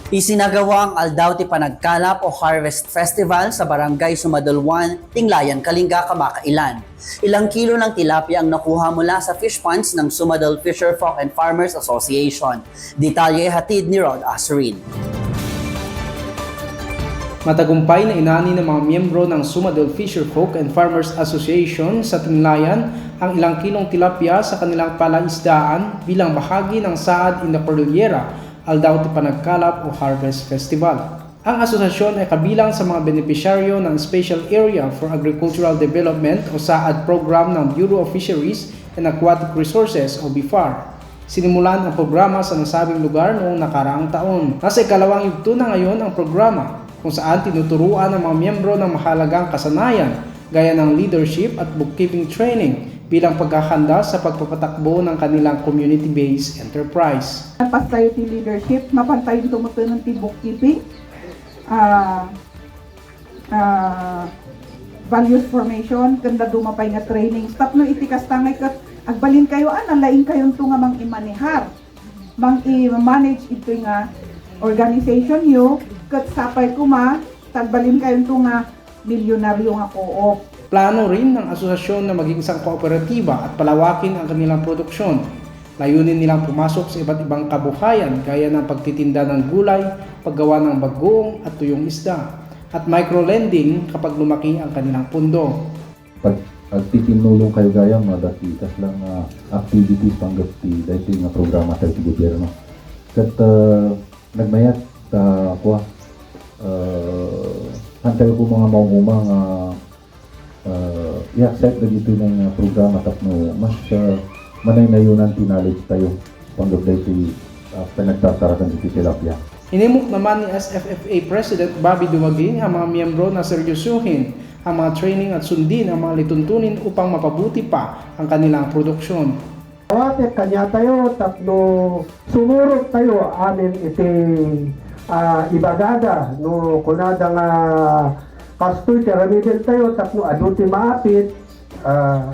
Isinagawa ang Aldauti Panagkalap o Harvest Festival sa Barangay Sumadolwan, Tinglayan, Kalinga, Kamakailan. Ilang kilo ng tilapia ang nakuha mula sa fish ponds ng Sumadol Fisher Folk and Farmers Association. Detalye hatid ni Rod Asurin. Matagumpay na inani ng mga miyembro ng Sumadol Fisher Folk and Farmers Association sa Tinglayan ang ilang kilong tilapia sa kanilang palaisdaan bilang bahagi ng Saad in the Cordillera Aldauti Panagkalap o Harvest Festival. Ang asosasyon ay kabilang sa mga benepisyaryo ng Special Area for Agricultural Development o SAAD program ng Bureau of Fisheries and Aquatic Resources o BIFAR. Sinimulan ang programa sa nasabing lugar noong nakaraang taon. Nasa ikalawang yugto na ngayon ang programa kung saan tinuturuan ang mga miyembro ng mahalagang kasanayan gaya ng leadership at bookkeeping training bilang pagkakahanda sa pagpapatakbo ng kanilang community-based enterprise. Napastay ti leadership, mapantay tumutunan ti bookkeeping, values formation, kanda dumapay nga training. Stop no itikas tangay kat agbalin kayo lain kayo ito nga mang imanihar, mang i-manage ito nga organization nyo, kat sapay kuma, tagbalin kayo ito nga milyonaryo nga co-op. Plano rin ng asosasyon na maging isang kooperatiba at palawakin ang kanilang produksyon. Layunin nilang pumasok sa iba't ibang kabuhayan gaya ng pagtitinda ng gulay, paggawa ng bagoong at tuyong isda, at microlending kapag lumaki ang kanilang pundo. Pagtitinulong kayo gaya madakitas lang activities panggapti dahil nga programa sa gobyerno. Kat nagmayat hantay ko mga maumumang i-accept na dito ng programa tapno mas manay-nayunan knowledge tayo pagod dito pinagtatarakan dito tilapia. Inimok naman ni SFFA President Bobby Duwaging ang mga miyembro na seryosuhin ang mga training at sundin ang mga lituntunin upang mapabuti pa ang kanilang produksyon. Awate kanya tayo tapno sumurot tayo amin iti ibagada no kunada nga kastoy aramiden tayo tapno aduti maapit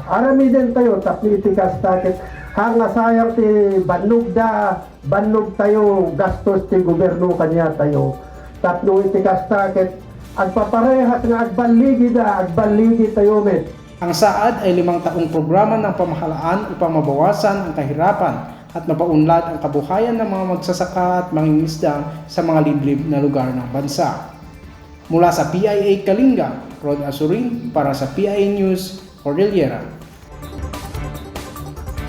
aramiden tayo tapno iti kastakit hanga sayang ti bannog tayo gastos ti gobyerno kanya tayo tapno iti kastakit agpaparehas nga agbaligi tayo met. Ang SAAD ay 5 taong programa ng pamahalaan upang mabawasan ang kahirapan at mapaunlad ang kabuhayan ng mga magsasaka at mangingisda sa mga liblib na lugar ng bansa. Mula sa PIA Kalinga, Rod Asurin para sa PIA News, Cordillera.